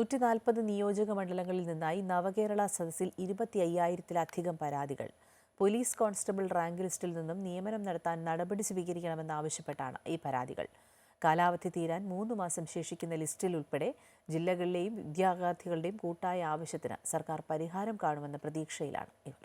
140 നിയോജക മണ്ഡലങ്ങളിൽ നിന്നായി നവകേരള സദസ്സിൽ 25,000-ത്തിലധികം പരാതികൾ. പോലീസ് കോൺസ്റ്റബിൾ റാങ്ക് ലിസ്റ്റിൽ നിന്നും നിയമനം നടത്താൻ നടപടി സ്വീകരിക്കണമെന്നാവശ്യപ്പെട്ടാണ് ഈ പരാതികൾ. കാലാവധി തീരാൻ 3 മാസം ശേഷിക്കുന്ന ലിസ്റ്റിൽ ഉൾപ്പെടെ ജില്ലകളിലെയും വിദ്യാർത്ഥികളുടെയും കൂട്ടായ ആവശ്യത്തിന് സർക്കാർ പരിഹാരം കാണുമെന്ന പ്രതീക്ഷയിലാണ് ഇവർ.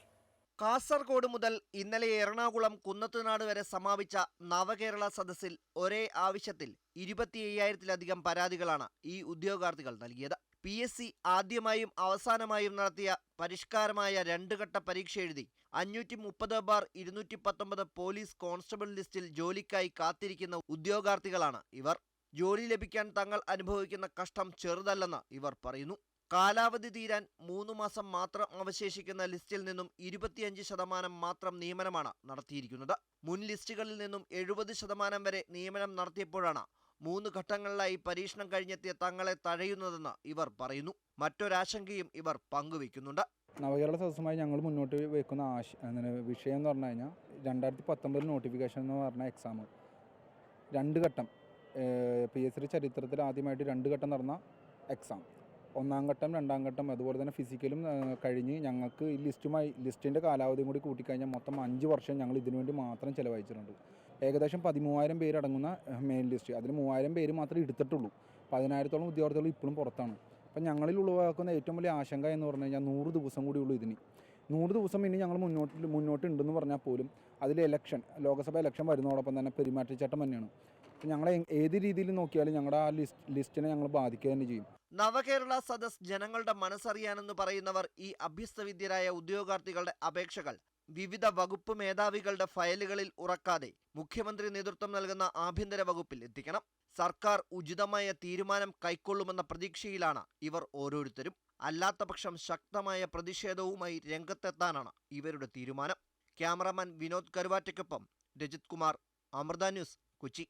കാസർഗോഡ് മുതൽ ഇന്നലെ എറണാകുളം കുന്നത്തുനാട് വരെ സമാപിച്ച നവകേരള സദസ്സിൽ ഒരേ ആവശ്യത്തിൽ 25,000-ത്തിലധികം പരാതികളാണ് ഈ ഉദ്യോഗാർത്ഥികൾ നൽകിയത്. PSC ആദ്യമായും അവസാനമായും നടത്തിയ പരിഷ്കാരമായ 2 ഘട്ട പരീക്ഷ എഴുതി 530/219 പോലീസ് കോൺസ്റ്റബിൾ ലിസ്റ്റിൽ ജോലിക്കായി കാത്തിരിക്കുന്ന ഉദ്യോഗാർത്ഥികളാണ് ഇവർ. ജോലി ലഭിക്കാൻ തങ്ങൾ അനുഭവിക്കുന്ന കഷ്ടം ചെറുതല്ലെന്ന് ഇവർ പറയുന്നു. കാലാവധി തീരാൻ 3 മാസം മാത്രം അവശേഷിക്കുന്ന ലിസ്റ്റിൽ നിന്നും 25% മാത്രം നിയമനമാണ് നടത്തിയിരിക്കുന്നത്. മുൻ ലിസ്റ്റുകളിൽ നിന്നും 70% വരെ നിയമനം നടത്തിയപ്പോഴാണ് 3 ഘട്ടങ്ങളിലായി പരീക്ഷണം കഴിഞ്ഞെത്തിയ തങ്ങളെ തഴയുന്നതെന്ന് ഇവർ പറയുന്നു. മറ്റൊരാശങ്കയും ഇവർ പങ്കുവയ്ക്കുന്നുണ്ട്. നവകേരള സദസ്സുമായി ഞങ്ങൾ മുന്നോട്ട് വെക്കുന്ന വിഷയം എന്ന് പറഞ്ഞു കഴിഞ്ഞാൽ 2019 നോട്ടിഫിക്കേഷൻ എന്ന് പറഞ്ഞ എക്സാം 2 ഘട്ടം PSC ചരിത്രത്തിൽ ആദ്യമായിട്ട് 2 ഘട്ടം നടന്ന എക്സാം, 1-ാം ഘട്ടം 2-ാം ഘട്ടം അതുപോലെ തന്നെ ഫിസിക്കലും കഴിഞ്ഞ് ഞങ്ങൾക്ക് ഈ ലിസ്റ്റിൻ്റെ കാലാവധിയും കൂടി കൂട്ടിക്കഴിഞ്ഞാൽ മൊത്തം 5 വർഷം ഞങ്ങൾ ഇതിനു വേണ്ടി മാത്രം ചിലവഴിച്ചിട്ടുണ്ട്. ഏകദേശം 13,000 പേരടങ്ങുന്ന മെയിൻ ലിസ്റ്റ്, അതിൽ 3,000 പേര് മാത്രമേ എടുത്തിട്ടുള്ളൂ. 10,000-ത്തോളം ഉദ്യോഗാർത്ഥികൾ ഇപ്പോഴും പുറത്താണ്. അപ്പം ഞങ്ങളിൽ ഉളവാക്കുന്ന ഏറ്റവും വലിയ ആശങ്ക എന്ന് പറഞ്ഞു കഴിഞ്ഞാൽ 100 ദിവസം കൂടി ഉള്ളൂ ഇതിന്. 100 ദിവസം ഇനി ഞങ്ങൾ മുന്നോട്ട് ഉണ്ടെന്ന് പറഞ്ഞാൽ പോലും അതിൽ ലോക്സഭ ഇലക്ഷൻ വരുന്നതോടൊപ്പം തന്നെ പെരുമാറ്റച്ചട്ടം തന്നെയാണ്. അപ്പം ഞങ്ങളെ ഏത് രീതിയിൽ നോക്കിയാലും ഞങ്ങളുടെ ആ ലിസ്റ്റിനെ ഞങ്ങൾ ബാധിക്കുക തന്നെ ചെയ്യും. നവകേരള സദസ് ജനങ്ങളുടെ മനസ്സറിയാനെന്ന് പറയുന്നവർ ഈ അഭ്യസ്തവിദ്യരായ ഉദ്യോഗാർത്ഥികളുടെ അപേക്ഷകൾ വിവിധ വകുപ്പ് മേധാവികളുടെ ഫയലുകളിൽ ഉറക്കാതെ മുഖ്യമന്ത്രി നേതൃത്വം നൽകുന്ന ആഭ്യന്തര വകുപ്പിൽ എത്തിക്കണം. സർക്കാർ ഉചിതമായ തീരുമാനം കൈക്കൊള്ളുമെന്ന പ്രതീക്ഷയിലാണ് ഇവർ ഓരോരുത്തരും. അല്ലാത്തപക്ഷം ശക്തമായ പ്രതിഷേധവുമായി രംഗത്തെത്താനാണ് ഇവരുടെ തീരുമാനം. ക്യാമറാമാൻ വിനോദ് കരുവാറ്റയ്ക്കൊപ്പം രജിത് കുമാർ, അമൃത ന്യൂസ്, കൊച്ചി.